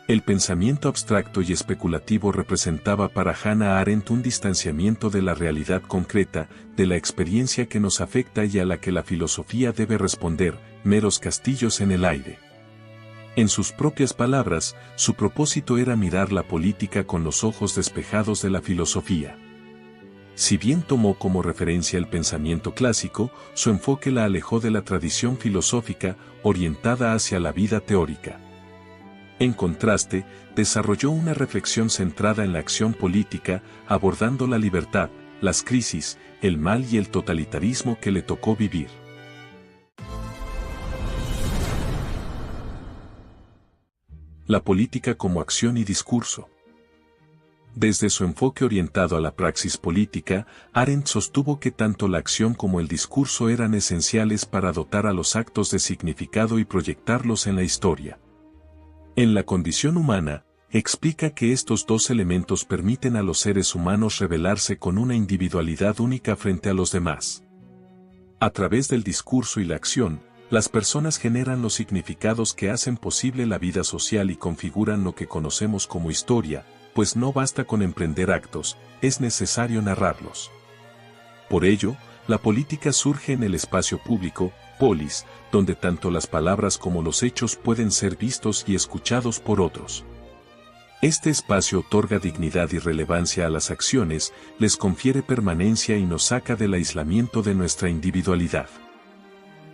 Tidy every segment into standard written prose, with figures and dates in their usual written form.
El pensamiento abstracto y especulativo representaba para Hannah Arendt un distanciamiento de la realidad concreta, de la experiencia que nos afecta y a la que la filosofía debe responder, meros castillos en el aire. En sus propias palabras, su propósito era mirar la política con los ojos despejados de la filosofía. Si bien tomó como referencia el pensamiento clásico, su enfoque la alejó de la tradición filosófica, orientada hacia la vida teórica. En contraste, desarrolló una reflexión centrada en la acción política, abordando la libertad, las crisis, el mal y el totalitarismo que le tocó vivir. La política como acción y discurso. Desde su enfoque orientado a la praxis política, Arendt sostuvo que tanto la acción como el discurso eran esenciales para dotar a los actos de significado y proyectarlos en la historia. En La condición humana, explica que estos dos elementos permiten a los seres humanos revelarse con una individualidad única frente a los demás. A través del discurso y la acción, las personas generan los significados que hacen posible la vida social y configuran lo que conocemos como historia, pues no basta con emprender actos, es necesario narrarlos. Por ello, la política surge en el espacio público, polis, donde tanto las palabras como los hechos pueden ser vistos y escuchados por otros. Este espacio otorga dignidad y relevancia a las acciones, les confiere permanencia y nos saca del aislamiento de nuestra individualidad.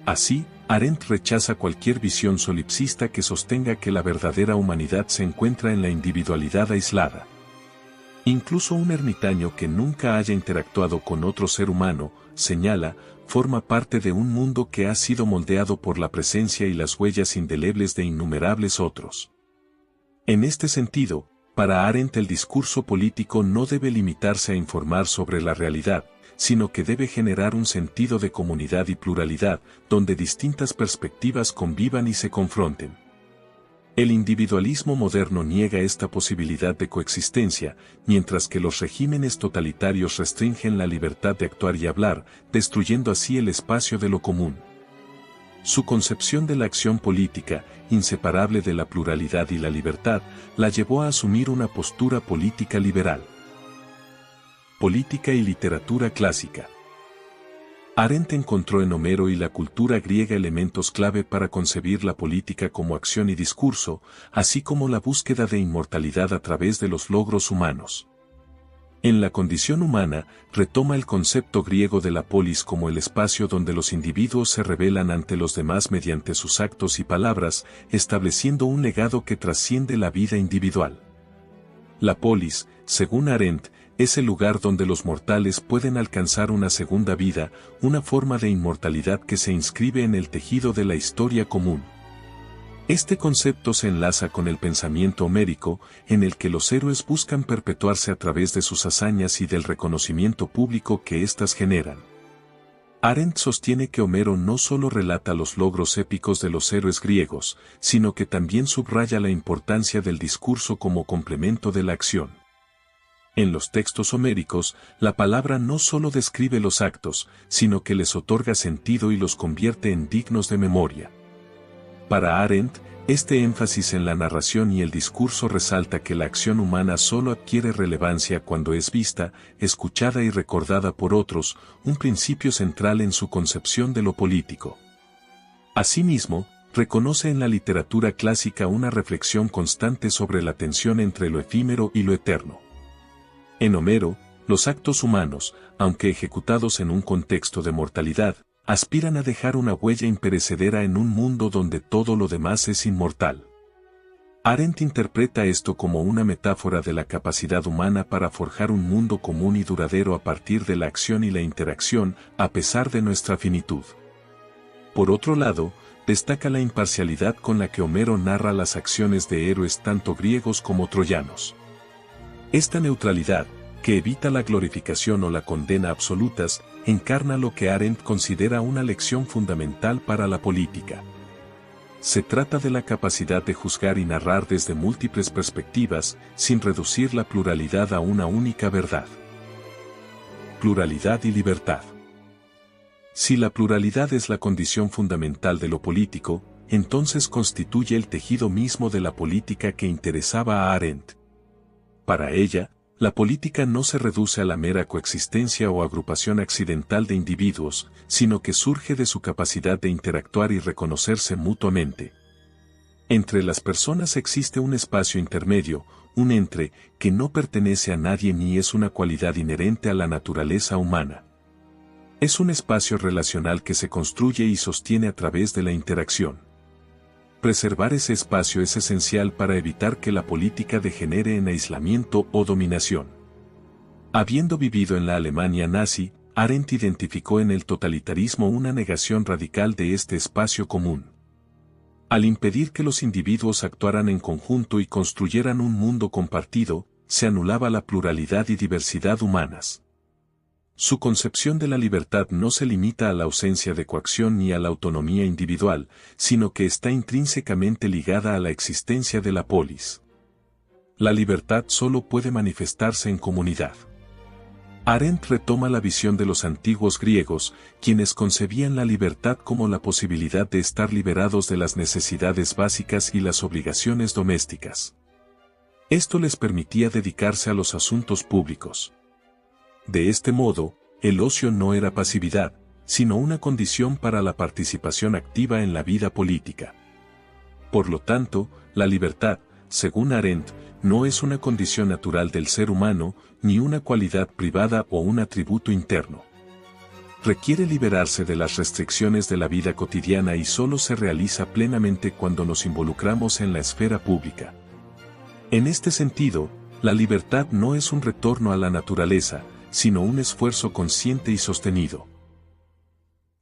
Así, Arendt rechaza cualquier visión solipsista que sostenga que la verdadera humanidad se encuentra en la individualidad aislada. Incluso un ermitaño que nunca haya interactuado con otro ser humano, señala, forma parte de un mundo que ha sido moldeado por la presencia y las huellas indelebles de innumerables otros. En este sentido, para Arendt el discurso político no debe limitarse a informar sobre la realidad, sino que debe generar un sentido de comunidad y pluralidad, donde distintas perspectivas convivan y se confronten. El individualismo moderno niega esta posibilidad de coexistencia, mientras que los regímenes totalitarios restringen la libertad de actuar y hablar, destruyendo así el espacio de lo común. Su concepción de la acción política, inseparable de la pluralidad y la libertad, la llevó a asumir una postura política liberal. Política y literatura clásica. Arendt encontró en Homero y la cultura griega elementos clave para concebir la política como acción y discurso, así como la búsqueda de inmortalidad a través de los logros humanos. En La condición humana, retoma el concepto griego de la polis como el espacio donde los individuos se revelan ante los demás mediante sus actos y palabras, estableciendo un legado que trasciende la vida individual. La polis, según Arendt, es el lugar donde los mortales pueden alcanzar una segunda vida, una forma de inmortalidad que se inscribe en el tejido de la historia común. Este concepto se enlaza con el pensamiento homérico, en el que los héroes buscan perpetuarse a través de sus hazañas y del reconocimiento público que éstas generan. Arendt sostiene que Homero no solo relata los logros épicos de los héroes griegos, sino que también subraya la importancia del discurso como complemento de la acción. En los textos homéricos, la palabra no solo describe los actos, sino que les otorga sentido y los convierte en dignos de memoria. Para Arendt, este énfasis en la narración y el discurso resalta que la acción humana solo adquiere relevancia cuando es vista, escuchada y recordada por otros, un principio central en su concepción de lo político. Asimismo, reconoce en la literatura clásica una reflexión constante sobre la tensión entre lo efímero y lo eterno. En Homero, los actos humanos, aunque ejecutados en un contexto de mortalidad, aspiran a dejar una huella imperecedera en un mundo donde todo lo demás es inmortal. Arendt interpreta esto como una metáfora de la capacidad humana para forjar un mundo común y duradero a partir de la acción y la interacción, a pesar de nuestra finitud. Por otro lado, destaca la imparcialidad con la que Homero narra las acciones de héroes tanto griegos como troyanos. Esta neutralidad, que evita la glorificación o la condena absolutas, encarna lo que Arendt considera una lección fundamental para la política. Se trata de la capacidad de juzgar y narrar desde múltiples perspectivas, sin reducir la pluralidad a una única verdad. Pluralidad y libertad. Si la pluralidad es la condición fundamental de lo político, entonces constituye el tejido mismo de la política que interesaba a Arendt. Para ella, la política no se reduce a la mera coexistencia o agrupación accidental de individuos, sino que surge de su capacidad de interactuar y reconocerse mutuamente. Entre las personas existe un espacio intermedio, un entre, que no pertenece a nadie ni es una cualidad inherente a la naturaleza humana. Es un espacio relacional que se construye y sostiene a través de la interacción. Preservar ese espacio es esencial para evitar que la política degenere en aislamiento o dominación. Habiendo vivido en la Alemania nazi, Arendt identificó en el totalitarismo una negación radical de este espacio común. Al impedir que los individuos actuaran en conjunto y construyeran un mundo compartido, se anulaba la pluralidad y diversidad humanas. Su concepción de la libertad no se limita a la ausencia de coacción ni a la autonomía individual, sino que está intrínsecamente ligada a la existencia de la polis. La libertad solo puede manifestarse en comunidad. Arendt retoma la visión de los antiguos griegos, quienes concebían la libertad como la posibilidad de estar liberados de las necesidades básicas y las obligaciones domésticas. Esto les permitía dedicarse a los asuntos públicos. De este modo, el ocio no era pasividad, sino una condición para la participación activa en la vida política. Por lo tanto, la libertad, según Arendt, no es una condición natural del ser humano, ni una cualidad privada o un atributo interno. Requiere liberarse de las restricciones de la vida cotidiana y solo se realiza plenamente cuando nos involucramos en la esfera pública. En este sentido, la libertad no es un retorno a la naturaleza, sino un esfuerzo consciente y sostenido.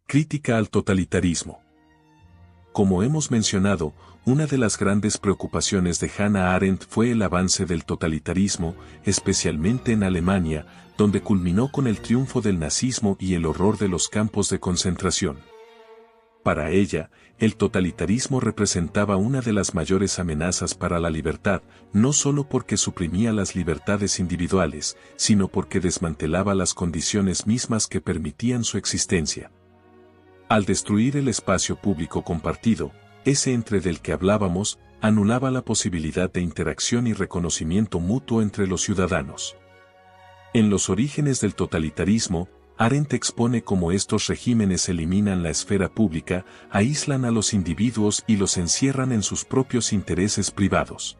Crítica al totalitarismo. Como hemos mencionado, una de las grandes preocupaciones de Hannah Arendt fue el avance del totalitarismo, especialmente en Alemania, donde culminó con el triunfo del nazismo y el horror de los campos de concentración. Para ella, el totalitarismo representaba una de las mayores amenazas para la libertad, no solo porque suprimía las libertades individuales, sino porque desmantelaba las condiciones mismas que permitían su existencia. Al destruir el espacio público compartido, ese entre del que hablábamos, anulaba la posibilidad de interacción y reconocimiento mutuo entre los ciudadanos. En los orígenes del totalitarismo, Arendt expone cómo estos regímenes eliminan la esfera pública, aíslan a los individuos y los encierran en sus propios intereses privados.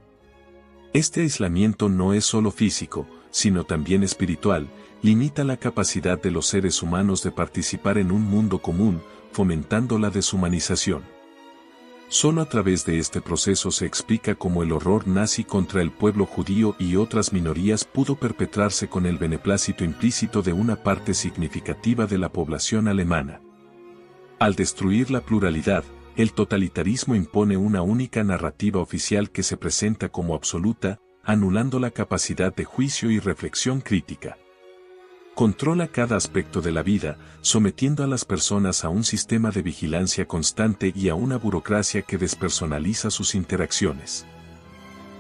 Este aislamiento no es solo físico, sino también espiritual, limita la capacidad de los seres humanos de participar en un mundo común, fomentando la deshumanización. Solo a través de este proceso se explica cómo el horror nazi contra el pueblo judío y otras minorías pudo perpetrarse con el beneplácito implícito de una parte significativa de la población alemana. Al destruir la pluralidad, el totalitarismo impone una única narrativa oficial que se presenta como absoluta, anulando la capacidad de juicio y reflexión crítica. Controla cada aspecto de la vida, sometiendo a las personas a un sistema de vigilancia constante y a una burocracia que despersonaliza sus interacciones.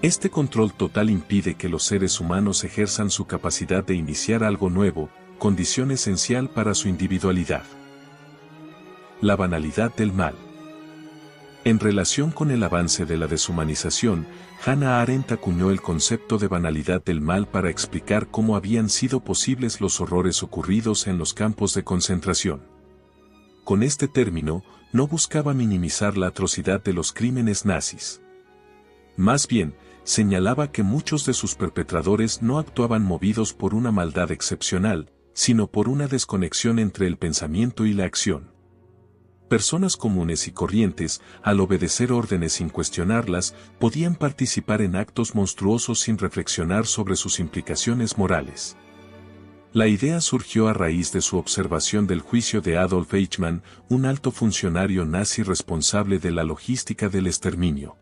Este control total impide que los seres humanos ejerzan su capacidad de iniciar algo nuevo, condición esencial para su individualidad. La banalidad del mal. En relación con el avance de la deshumanización, Hannah Arendt acuñó el concepto de banalidad del mal para explicar cómo habían sido posibles los horrores ocurridos en los campos de concentración. Con este término, no buscaba minimizar la atrocidad de los crímenes nazis. Más bien, señalaba que muchos de sus perpetradores no actuaban movidos por una maldad excepcional, sino por una desconexión entre el pensamiento y la acción. Personas comunes y corrientes, al obedecer órdenes sin cuestionarlas, podían participar en actos monstruosos sin reflexionar sobre sus implicaciones morales. La idea surgió a raíz de su observación del juicio de Adolf Eichmann, un alto funcionario nazi responsable de la logística del exterminio.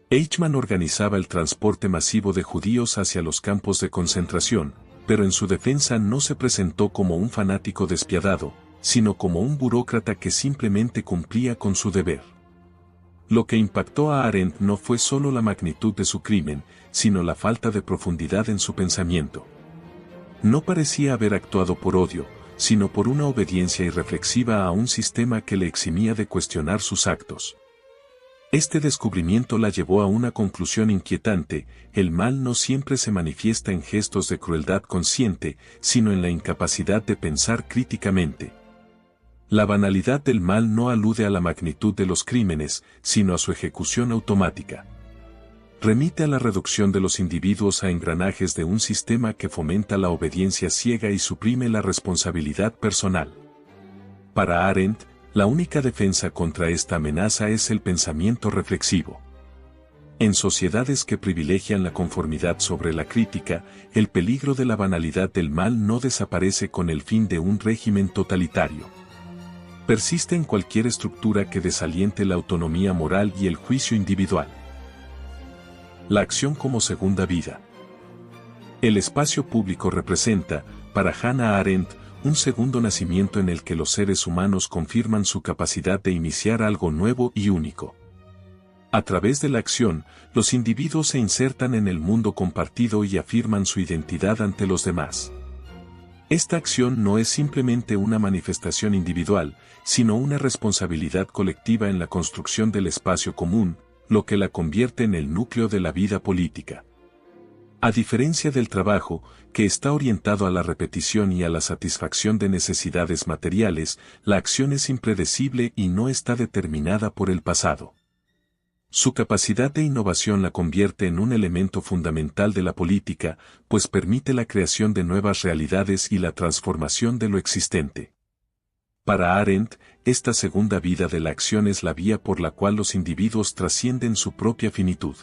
Eichmann organizaba el transporte masivo de judíos hacia los campos de concentración, pero en su defensa no se presentó como un fanático despiadado, sino como un burócrata que simplemente cumplía con su deber. Lo que impactó a Arendt no fue solo la magnitud de su crimen, sino la falta de profundidad en su pensamiento. No parecía haber actuado por odio, sino por una obediencia irreflexiva a un sistema que le eximía de cuestionar sus actos. Este descubrimiento la llevó a una conclusión inquietante: el mal no siempre se manifiesta en gestos de crueldad consciente, sino en la incapacidad de pensar críticamente. La banalidad del mal no alude a la magnitud de los crímenes, sino a su ejecución automática. Remite a la reducción de los individuos a engranajes de un sistema que fomenta la obediencia ciega y suprime la responsabilidad personal. Para Arendt, la única defensa contra esta amenaza es el pensamiento reflexivo. En sociedades que privilegian la conformidad sobre la crítica, el peligro de la banalidad del mal no desaparece con el fin de un régimen totalitario. Persiste en cualquier estructura que desaliente la autonomía moral y el juicio individual. La acción como segunda vida. El espacio público representa, para Hannah Arendt, un segundo nacimiento en el que los seres humanos confirman su capacidad de iniciar algo nuevo y único. A través de la acción, los individuos se insertan en el mundo compartido y afirman su identidad ante los demás. Esta acción no es simplemente una manifestación individual, sino una responsabilidad colectiva en la construcción del espacio común, lo que la convierte en el núcleo de la vida política. A diferencia del trabajo, que está orientado a la repetición y a la satisfacción de necesidades materiales, la acción es impredecible y no está determinada por el pasado. Su capacidad de innovación la convierte en un elemento fundamental de la política, pues permite la creación de nuevas realidades y la transformación de lo existente. Para Arendt, esta segunda vida de la acción es la vía por la cual los individuos trascienden su propia finitud.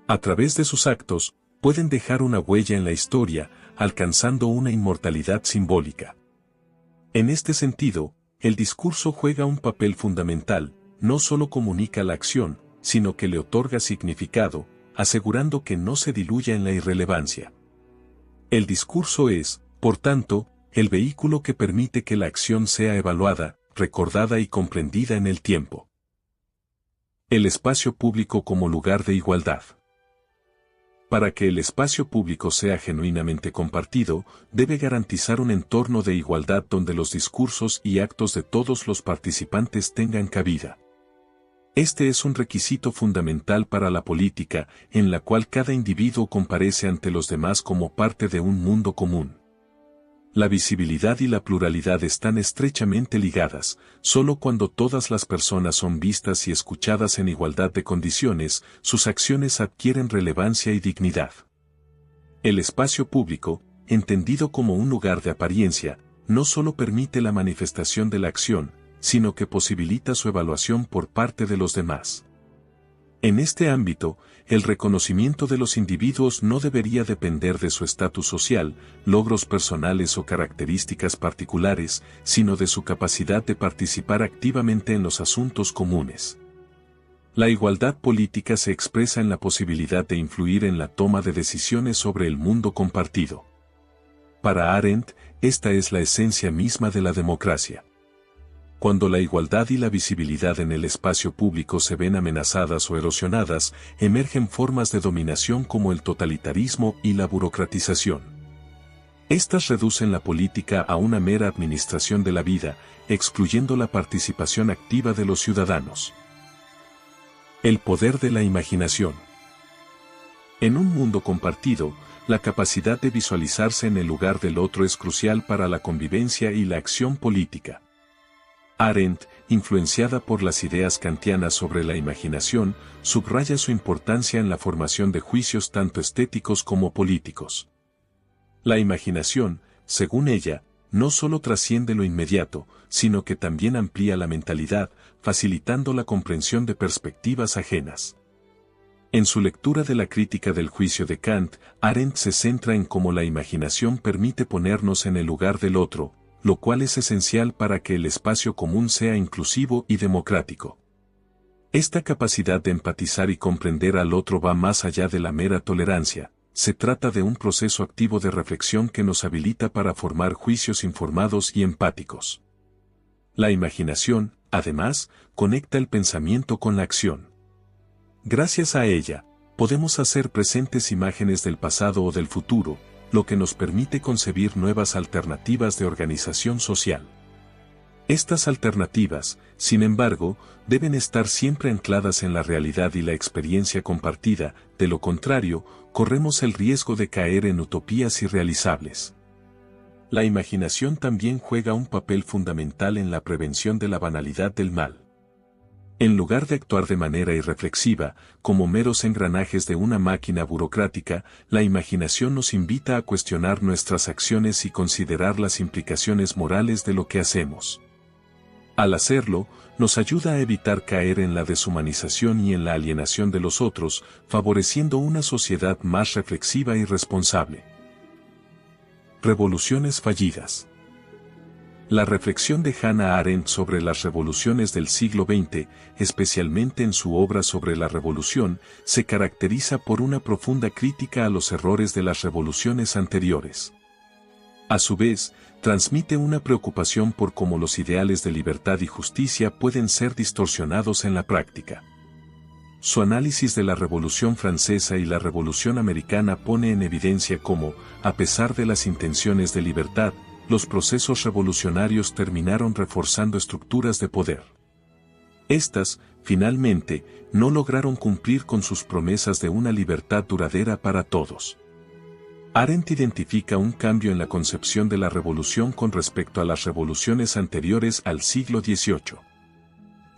A través de sus actos, pueden dejar una huella en la historia, alcanzando una inmortalidad simbólica. En este sentido, el discurso juega un papel fundamental. No solo comunica la acción, sino que le otorga significado, asegurando que no se diluya en la irrelevancia. El discurso es, por tanto, el vehículo que permite que la acción sea evaluada, recordada y comprendida en el tiempo. El espacio público como lugar de igualdad. Para que el espacio público sea genuinamente compartido, debe garantizar un entorno de igualdad donde los discursos y actos de todos los participantes tengan cabida. Este es un requisito fundamental para la política, en la cual cada individuo comparece ante los demás como parte de un mundo común. La visibilidad y la pluralidad están estrechamente ligadas. Solo cuando todas las personas son vistas y escuchadas en igualdad de condiciones, sus acciones adquieren relevancia y dignidad. El espacio público, entendido como un lugar de apariencia, no solo permite la manifestación de la acción, sino que posibilita su evaluación por parte de los demás. En este ámbito, el reconocimiento de los individuos no debería depender de su estatus social, logros personales o características particulares, sino de su capacidad de participar activamente en los asuntos comunes. La igualdad política se expresa en la posibilidad de influir en la toma de decisiones sobre el mundo compartido. Para Arendt, esta es la esencia misma de la democracia. Cuando la igualdad y la visibilidad en el espacio público se ven amenazadas o erosionadas, emergen formas de dominación como el totalitarismo y la burocratización. Estas reducen la política a una mera administración de la vida, excluyendo la participación activa de los ciudadanos. El poder de la imaginación. En un mundo compartido, la capacidad de visualizarse en el lugar del otro es crucial para la convivencia y la acción política. Arendt, influenciada por las ideas kantianas sobre la imaginación, subraya su importancia en la formación de juicios tanto estéticos como políticos. La imaginación, según ella, no solo trasciende lo inmediato, sino que también amplía la mentalidad, facilitando la comprensión de perspectivas ajenas. En su lectura de la crítica del juicio de Kant, Arendt se centra en cómo la imaginación permite ponernos en el lugar del otro, lo cual es esencial para que el espacio común sea inclusivo y democrático. Esta capacidad de empatizar y comprender al otro va más allá de la mera tolerancia. Se trata de un proceso activo de reflexión que nos habilita para formar juicios informados y empáticos. La imaginación, además, conecta el pensamiento con la acción. Gracias a ella, podemos hacer presentes imágenes del pasado o del futuro, lo que nos permite concebir nuevas alternativas de organización social. Estas alternativas, sin embargo, deben estar siempre ancladas en la realidad y la experiencia compartida, de lo contrario, corremos el riesgo de caer en utopías irrealizables. La imaginación también juega un papel fundamental en la prevención de la banalidad del mal. En lugar de actuar de manera irreflexiva, como meros engranajes de una máquina burocrática, la imaginación nos invita a cuestionar nuestras acciones y considerar las implicaciones morales de lo que hacemos. Al hacerlo, nos ayuda a evitar caer en la deshumanización y en la alienación de los otros, favoreciendo una sociedad más reflexiva y responsable. Revoluciones fallidas. La reflexión de Hannah Arendt sobre las revoluciones del siglo XX, especialmente en su obra sobre la revolución, se caracteriza por una profunda crítica a los errores de las revoluciones anteriores. A su vez, transmite una preocupación por cómo los ideales de libertad y justicia pueden ser distorsionados en la práctica. Su análisis de la Revolución Francesa y la Revolución Americana pone en evidencia cómo, a pesar de las intenciones de libertad, los procesos revolucionarios terminaron reforzando estructuras de poder. Estas, finalmente, no lograron cumplir con sus promesas de una libertad duradera para todos. Arendt identifica un cambio en la concepción de la revolución con respecto a las revoluciones anteriores al siglo XVIII.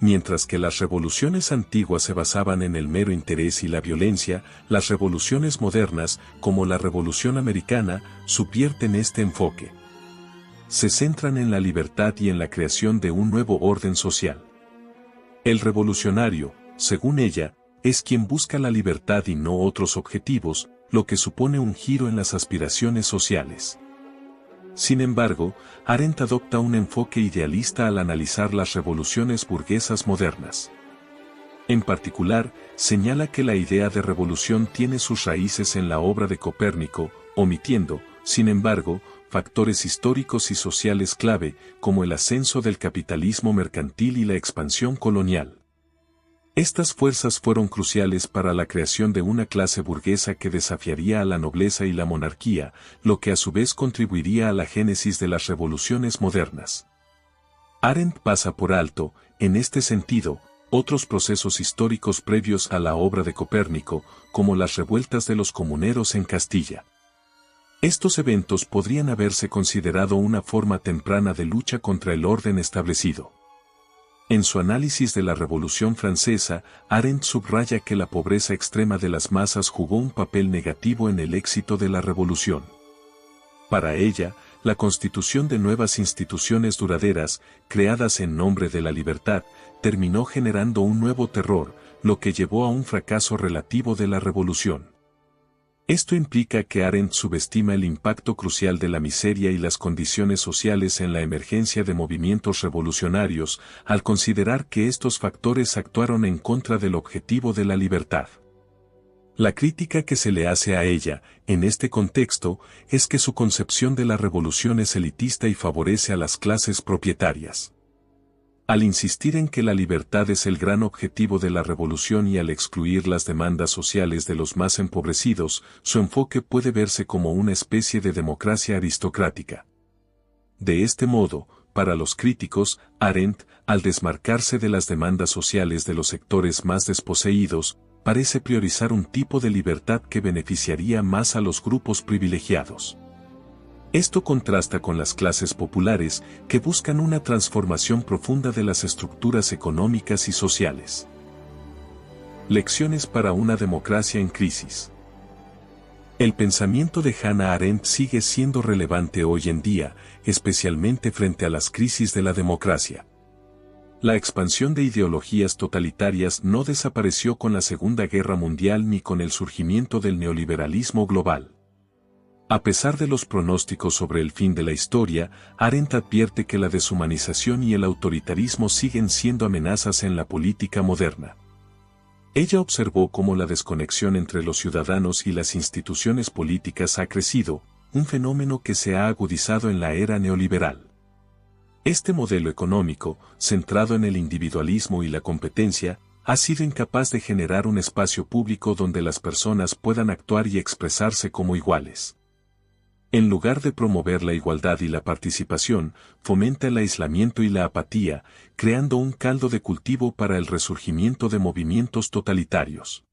Mientras que las revoluciones antiguas se basaban en el mero interés y la violencia, las revoluciones modernas, como la Revolución Americana, subvierten este enfoque. Se centran en la libertad y en la creación de un nuevo orden social. El revolucionario, según ella, es quien busca la libertad y no otros objetivos, lo que supone un giro en las aspiraciones sociales. Sin embargo, Arendt adopta un enfoque idealista al analizar las revoluciones burguesas modernas. En particular, señala que la idea de revolución tiene sus raíces en la obra de Copérnico, omitiendo, sin embargo, factores históricos y sociales clave, como el ascenso del capitalismo mercantil y la expansión colonial. Estas fuerzas fueron cruciales para la creación de una clase burguesa que desafiaría a la nobleza y la monarquía, lo que a su vez contribuiría a la génesis de las revoluciones modernas. Arendt pasa por alto, en este sentido, otros procesos históricos previos a la obra de Copérnico, como las revueltas de los comuneros en Castilla. Estos eventos podrían haberse considerado una forma temprana de lucha contra el orden establecido. En su análisis de la Revolución Francesa, Arendt subraya que la pobreza extrema de las masas jugó un papel negativo en el éxito de la revolución. Para ella, la constitución de nuevas instituciones duraderas, creadas en nombre de la libertad, terminó generando un nuevo terror, lo que llevó a un fracaso relativo de la revolución. Esto implica que Arendt subestima el impacto crucial de la miseria y las condiciones sociales en la emergencia de movimientos revolucionarios, al considerar que estos factores actuaron en contra del objetivo de la libertad. La crítica que se le hace a ella, en este contexto, es que su concepción de la revolución es elitista y favorece a las clases propietarias. Al insistir en que la libertad es el gran objetivo de la revolución y al excluir las demandas sociales de los más empobrecidos, su enfoque puede verse como una especie de democracia aristocrática. De este modo, para los críticos, Arendt, al desmarcarse de las demandas sociales de los sectores más desposeídos, parece priorizar un tipo de libertad que beneficiaría más a los grupos privilegiados. Esto contrasta con las clases populares, que buscan una transformación profunda de las estructuras económicas y sociales. Lecciones para una democracia en crisis. El pensamiento de Hannah Arendt sigue siendo relevante hoy en día, especialmente frente a las crisis de la democracia. La expansión de ideologías totalitarias no desapareció con la Segunda Guerra Mundial ni con el surgimiento del neoliberalismo global. A pesar de los pronósticos sobre el fin de la historia, Arendt advierte que la deshumanización y el autoritarismo siguen siendo amenazas en la política moderna. Ella observó cómo la desconexión entre los ciudadanos y las instituciones políticas ha crecido, un fenómeno que se ha agudizado en la era neoliberal. Este modelo económico, centrado en el individualismo y la competencia, ha sido incapaz de generar un espacio público donde las personas puedan actuar y expresarse como iguales. En lugar de promover la igualdad y la participación, fomenta el aislamiento y la apatía, creando un caldo de cultivo para el resurgimiento de movimientos totalitarios.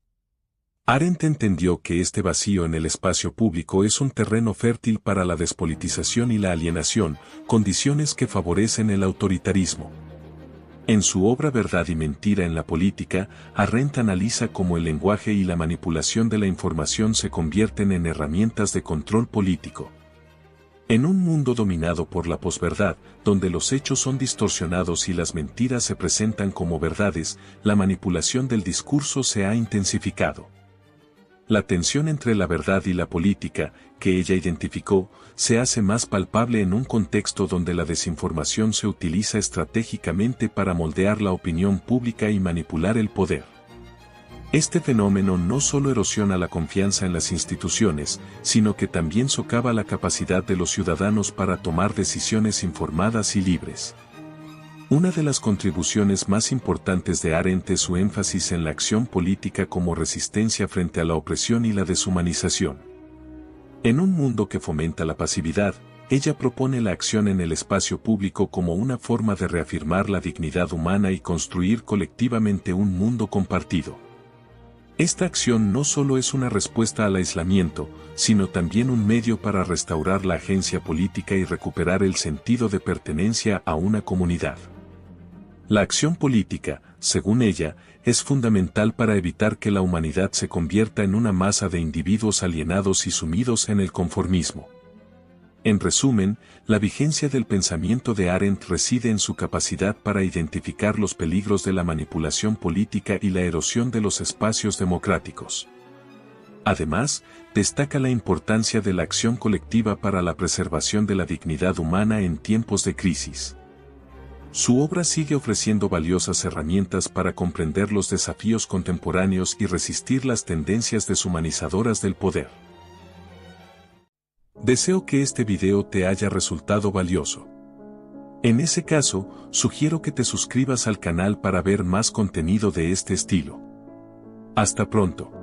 Arendt entendió que este vacío en el espacio público es un terreno fértil para la despolitización y la alienación, condiciones que favorecen el autoritarismo. En su obra Verdad y Mentira en la Política, Arendt analiza cómo el lenguaje y la manipulación de la información se convierten en herramientas de control político. En un mundo dominado por la posverdad, donde los hechos son distorsionados y las mentiras se presentan como verdades, la manipulación del discurso se ha intensificado. La tensión entre la verdad y la política, que ella identificó, se hace más palpable en un contexto donde la desinformación se utiliza estratégicamente para moldear la opinión pública y manipular el poder. Este fenómeno no solo erosiona la confianza en las instituciones, sino que también socava la capacidad de los ciudadanos para tomar decisiones informadas y libres. Una de las contribuciones más importantes de Arendt es su énfasis en la acción política como resistencia frente a la opresión y la deshumanización. En un mundo que fomenta la pasividad, ella propone la acción en el espacio público como una forma de reafirmar la dignidad humana y construir colectivamente un mundo compartido. Esta acción no solo es una respuesta al aislamiento, sino también un medio para restaurar la agencia política y recuperar el sentido de pertenencia a una comunidad. La acción política, según ella, es fundamental para evitar que la humanidad se convierta en una masa de individuos alienados y sumidos en el conformismo. En resumen, la vigencia del pensamiento de Arendt reside en su capacidad para identificar los peligros de la manipulación política y la erosión de los espacios democráticos. Además, destaca la importancia de la acción colectiva para la preservación de la dignidad humana en tiempos de crisis. Su obra sigue ofreciendo valiosas herramientas para comprender los desafíos contemporáneos y resistir las tendencias deshumanizadoras del poder. Deseo que este video te haya resultado valioso. En ese caso, sugiero que te suscribas al canal para ver más contenido de este estilo. Hasta pronto.